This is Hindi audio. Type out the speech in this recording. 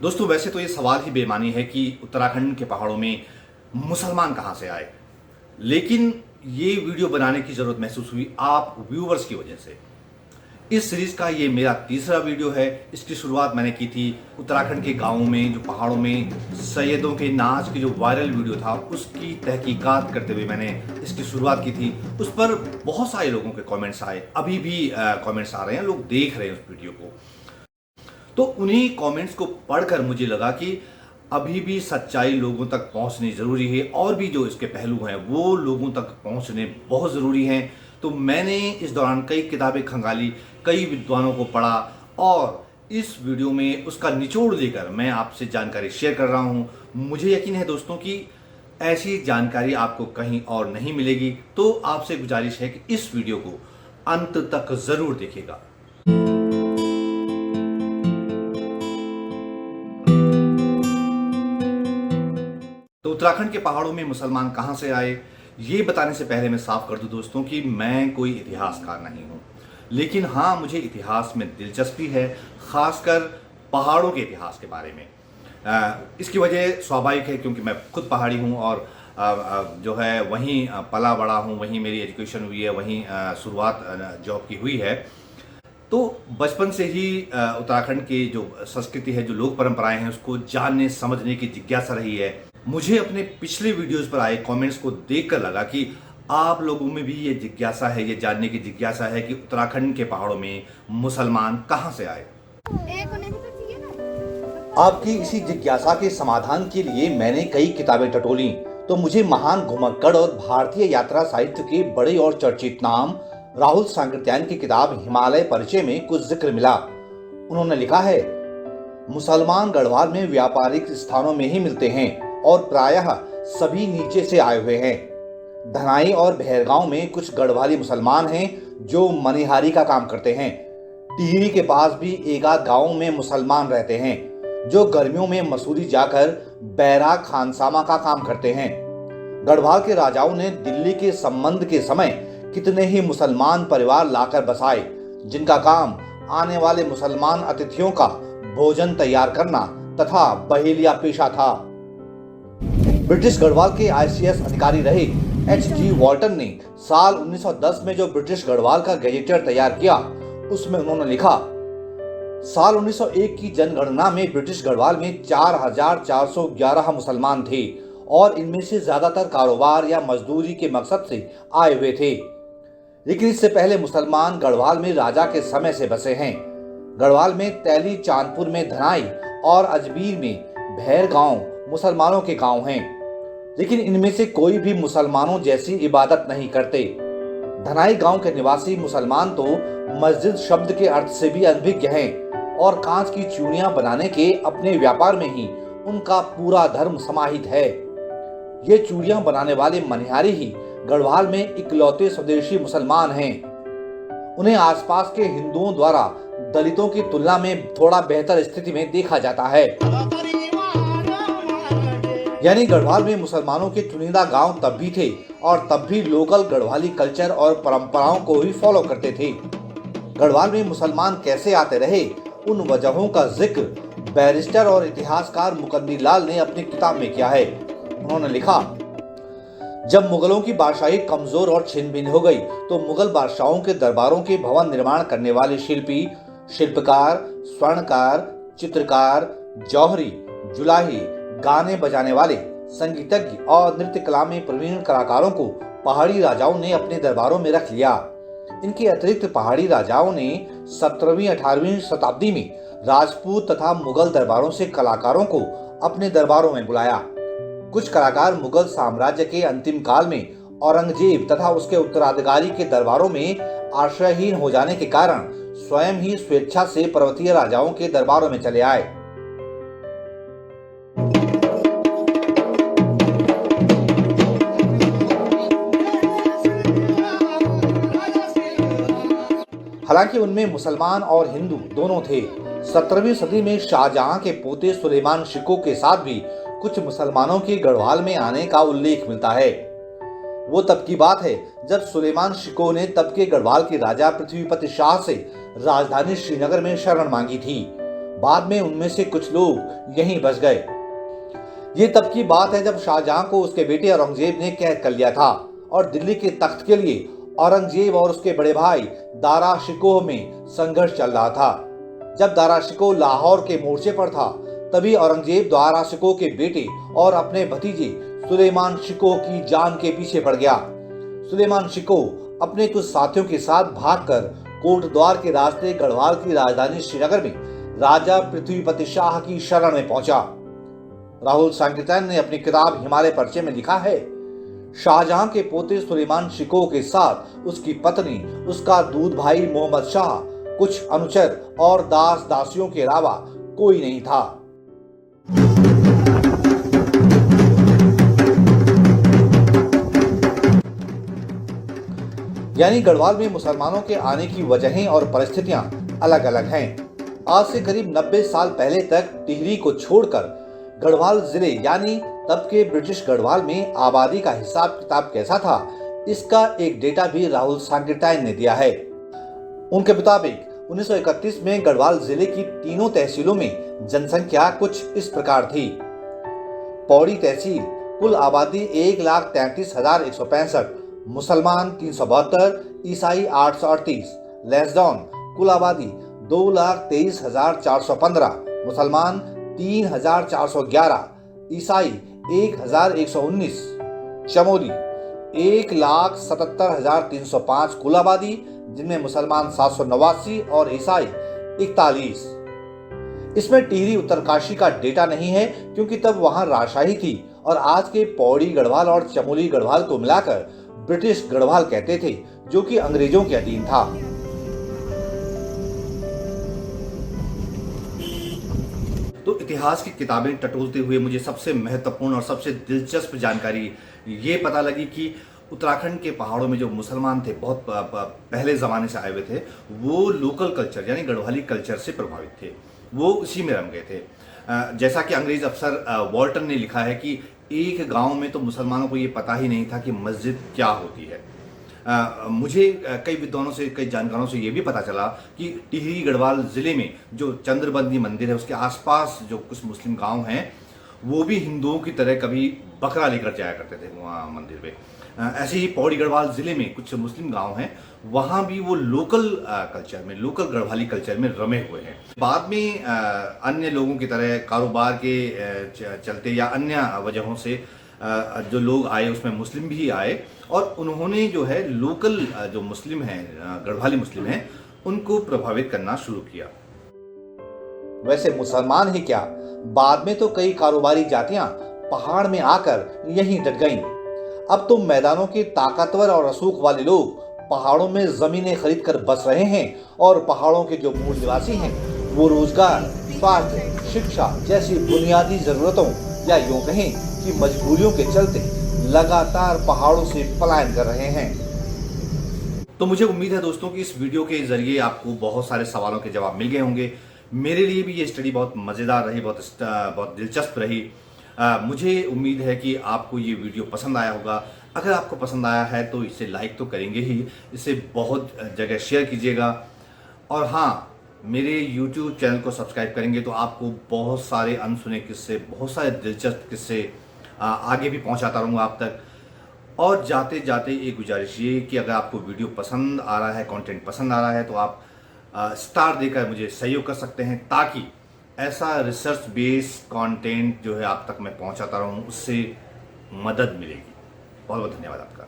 दोस्तों वैसे तो ये सवाल ही बेमानी है कि उत्तराखंड के पहाड़ों में मुसलमान कहाँ से आए, लेकिन ये वीडियो बनाने की जरूरत महसूस हुई आप व्यूवर्स की वजह से। इस सीरीज का ये मेरा तीसरा वीडियो है। इसकी शुरुआत मैंने की थी उत्तराखंड के गांवों में, जो पहाड़ों में सैयदों के नाच की जो वायरल वीडियो था उसकी तहकीकात करते हुए मैंने इसकी शुरुआत की थी। उस पर बहुत सारे लोगों के कमेंट्स आए, अभी भी कमेंट्स आ रहे हैं, लोग देख रहे हैं उस वीडियो को। तो उन्हीं कमेंट्स को पढ़कर मुझे लगा कि अभी भी सच्चाई लोगों तक पहुंचनी जरूरी है और भी जो इसके पहलू हैं वो लोगों तक पहुंचने बहुत जरूरी हैं। तो मैंने इस दौरान कई किताबें खंगाली, कई विद्वानों को पढ़ा और इस वीडियो में उसका निचोड़ लेकर मैं आपसे जानकारी शेयर कर रहा हूं। मुझे यकीन है दोस्तों कि ऐसी जानकारी आपको कहीं और नहीं मिलेगी, तो आपसे गुजारिश है कि इस वीडियो को अंत तक जरूर देखिएगा। तो उत्तराखंड के पहाड़ों में मुसलमान कहां से आए, ये बताने से पहले मैं साफ कर दूं दोस्तों कि मैं कोई इतिहासकार नहीं हूं, लेकिन हाँ मुझे इतिहास में दिलचस्पी है, खासकर पहाड़ों के इतिहास के बारे में। इसकी वजह स्वाभाविक है क्योंकि मैं खुद पहाड़ी हूं और जो है वहीं पला बड़ा हूं, वहीं मेरी एजुकेशन हुई है, वहीं शुरुआत जॉब की हुई है। तो बचपन से ही उत्तराखंड की जो संस्कृति है, जो लोक परंपराएं हैं, उसको जानने समझने की जिज्ञासा रही है। मुझे अपने पिछले वीडियोस पर आए कमेंट्स को देखकर लगा कि आप लोगों में भी ये जिज्ञासा है, ये जानने की जिज्ञासा है कि उत्तराखंड के पहाड़ों में मुसलमान कहां से आए। आपकी इसी जिज्ञासा के समाधान के लिए मैंने कई किताबें टटोली, तो मुझे महान घुमक्कड़ और भारतीय यात्रा साहित्य के बड़े और चर्चित नाम राहुल सांकृत्यायन की किताब हिमालय परिचय में कुछ जिक्र मिला। उन्होंने लिखा है, मुसलमान गढ़वाल में व्यापारिक स्थानों में ही मिलते हैं और प्रायः सभी नीचे से आए हुए हैं। धनाई और भैरगांव में कुछ गढ़वाली मुसलमान हैं जो मनिहारी का काम करते हैं। टिहरी के पास भी एकाध गांव में मुसलमान रहते हैं जो गर्मियों में मसूरी जाकर बैराग खानसामा का काम करते हैं। गढ़वाल के राजाओं ने दिल्ली के संबंध के समय कितने ही मुसलमान परिवार लाकर बसाए, जिनका काम आने वाले मुसलमान अतिथियों का भोजन तैयार करना तथा बहेलिया पेशा था। ब्रिटिश गढ़वाल के ICS अधिकारी रहे H.G. वॉल्टन ने साल 1910 में जो ब्रिटिश गढ़वाल का गैजेटर तैयार किया, उसमें उन्होंने लिखा, साल 1901 की जनगणना में ब्रिटिश गढ़वाल में 4411 मुसलमान थे और इनमें से ज्यादातर कारोबार या मजदूरी के मकसद से आए हुए थे। लेकिन इससे पहले मुसलमान गढ़वाल में राजा के समय से बसे हैं। गढ़वाल में तैली, चांदपुर में धनाई और अजमेर में भैरगांव मुसलमानों के गांव हैं, लेकिन इनमें से कोई भी मुसलमानों जैसी इबादत नहीं करते। धनाई गांव के निवासी मुसलमान तो मस्जिद शब्द के अर्थ से भी अनभिज्ञ हैं और कांच की चूड़ियां बनाने के अपने व्यापार में ही उनका पूरा धर्म समाहित है। ये चूड़ियां बनाने वाले मनिहारी ही गढ़वाल में इकलौते स्वदेशी मुसलमान हैं। उन्हें आसपास के हिंदुओं द्वारा दलितों की तुलना में थोड़ा बेहतर स्थिति में देखा जाता है। यानी गढ़वाल में मुसलमानों के चुनिंदा गांव तब भी थे और तब भी लोकल गढ़वाली कल्चर और परंपराओं को ही फॉलो करते थे। गढ़वाल में मुसलमान कैसे आते रहे, उन वजहों का जिक्र बैरिस्टर और इतिहासकार मुकद्दी लाल ने अपनी किताब में किया है। उन्होंने लिखा, जब मुगलों की बादशाही कमजोर और छिन्न भिन्न हो गई तो मुगल बादशाहों के दरबारों के भवन निर्माण करने वाले शिल्पी, शिल्पकार, स्वर्णकार, चित्रकार, जौहरी, जुलाही, गाने बजाने वाले, संगीतज्ञ और नृत्य कला में प्रवीण कलाकारों को पहाड़ी राजाओं ने अपने दरबारों में रख लिया। इनके अतिरिक्त पहाड़ी राजाओं ने 17वीं 18वीं शताब्दी में राजपूत तथा मुगल दरबारों से कलाकारों को अपने दरबारों में बुलाया। कुछ कलाकार मुगल साम्राज्य के अंतिम काल में औरंगजेब तथा उसके उत्तराधिकारी के दरबारों में आश्रयहीन हो जाने के कारण स्वयं ही स्वेच्छा से पर्वतीय राजाओं के दरबारों में चले आए। हालांकि उनमें मुसलमान और हिंदू दोनों थे। 17वीं सदी में शाहजहां के पोते सुलेमान शिको के साथ भी कुछ मुसलमानों के गढ़वाल में आने का उल्लेख मिलता है। वो तब की बात है जब सुलेमान शिको ने तब के गढ़वाल के राजा पृथ्वीपति शाह से राजधानी श्रीनगर में शरण मांगी थी। बाद में उनमें से कुछ लोग यहीं बस गए। ये तब की बात है जब शाहजहां को उसके बेटे औरंगजेब ने कैद कर लिया था और दिल्ली के तख्त के लिए औरंगजेब और उसके बड़े भाई दारा शिकोह में संघर्ष चल रहा था। जब दारा शिकोह लाहौर के मोर्चे पर था, तभी औरंगजेब दारा शिकोह के बेटे और अपने भतीजे सुलेमान शिकोह की जान के पीछे पड़ गया। सुलेमान शिकोह अपने कुछ साथियों के साथ भागकर कोटद्वार के रास्ते गढ़वाल की राजधानी श्रीनगर में राजा पृथ्वीपति शाह की शरण में पहुंचा। राहुल सांकृत्यायन ने अपनी किताब हिमालय परिचय में लिखा है, शाहजहां के पोते सुलेमान शिकोह के साथ उसकी पत्नी, उसका दूध भाई मोहम्मद शाह, कुछ अनुचर और दास दासियों के अलावा कोई नहीं था। यानी गढ़वाल में मुसलमानों के आने की वजहें और परिस्थितियां अलग अलग हैं। आज से करीब 90 साल पहले तक टिहरी को छोड़कर गढ़वाल जिले यानी तब के ब्रिटिश गढ़वाल में आबादी का हिसाब किताब कैसा था, इसका एक डेटा भी राहुल सांकृत्यायन ने दिया है। उनके मुताबिक 1931 में गढ़वाल जिले की तीनों तहसीलों में जनसंख्या कुछ इस प्रकार थी। पौड़ी तहसील, कुल आबादी 1,33,165, मुसलमान 372, ईसाई 838। लैंसडाउन, कुल आबादी 2,23,415, मुसलमान 3,411, ईसाई 1,119। चमोली 1,77,305 कुल आबादी, जिनमें मुसलमान 789 और ईसाई 41। इसमें टिहरी उत्तरकाशी का डेटा नहीं है क्योंकि तब वहां राजशाही थी और आज के पौड़ी गढ़वाल और चमोली गढ़वाल को मिलाकर ब्रिटिश गढ़वाल कहते थे, जो कि अंग्रेजों के अधीन था। तो इतिहास की किताबें टटोलते हुए मुझे सबसे महत्वपूर्ण और सबसे दिलचस्प जानकारी ये पता लगी कि उत्तराखंड के पहाड़ों में जो मुसलमान थे, बहुत पहले ज़माने से आए हुए थे, वो लोकल कल्चर यानी गढ़वाली कल्चर से प्रभावित थे, वो उसी में रम गए थे। जैसा कि अंग्रेज अफसर वॉल्टन ने लिखा है कि एक गांव में तो मुसलमानों को ये पता ही नहीं था कि मस्जिद क्या होती है। मुझे कई विद्वानों से, कई जानकारों से ये भी पता चला कि टिहरी गढ़वाल ज़िले में जो चंद्रबंदी मंदिर है, उसके आसपास जो कुछ मुस्लिम गांव हैं, वो भी हिंदुओं की तरह कभी बकरा लेकर जाया करते थे वहाँ मंदिर पे। ऐसे ही पौड़ी गढ़वाल ज़िले में कुछ मुस्लिम गांव हैं, वहाँ भी वो लोकल कल्चर में, लोकल गढ़वाली कल्चर में रमे हुए हैं। बाद में अन्य लोगों की तरह कारोबार के चलते या अन्य वजहों से जो लोग आए उसमें मुस्लिम भी आए और उन्होंने जो है लोकल जो मुस्लिम हैं, गढ़वाली मुस्लिम हैं, उनको प्रभावित करना शुरू किया। वैसे मुसलमान ही क्या, बाद में तो कई कारोबारी जातियां पहाड़ में आकर यहीं डट गईं। अब तो मैदानों के ताकतवर और रसूख वाले लोग पहाड़ों में जमीनें खरीद कर बस रहे हैं और पहाड़ों के जो मूल निवासी हैं वो रोजगार, स्वास्थ्य, शिक्षा जैसी बुनियादी जरूरतों या यूं कहें कि मजबूरियों के चलते लगातार पहाड़ों से पलायन कर रहे हैं। तो मुझे उम्मीद है दोस्तों कि इस वीडियो के जरिए आपको बहुत सारे सवालों के जवाब मिल गए होंगे। मेरे लिए भी ये स्टडी बहुत मज़ेदार रही, बहुत दिलचस्प रही। मुझे उम्मीद है कि आपको ये वीडियो पसंद आया होगा। अगर आपको पसंद आया है तो इसे लाइक तो करेंगे ही, इसे बहुत जगह शेयर कीजिएगा और हाँ, मेरे YouTube चैनल को सब्सक्राइब करेंगे तो आपको बहुत सारे अनसुने किस्से, बहुत सारे दिलचस्प किस्से आगे भी पहुंचाता रहूँगा आप तक। और जाते जाते एक गुजारिश ये कि अगर आपको वीडियो पसंद आ रहा है, कंटेंट पसंद आ रहा है, तो आप स्टार देकर मुझे सहयोग कर सकते हैं ताकि ऐसा रिसर्च बेस्ड कंटेंट जो है आप तक मैं पहुंचाता रहूं, उससे मदद मिलेगी। बहुत बहुत धन्यवाद आपका।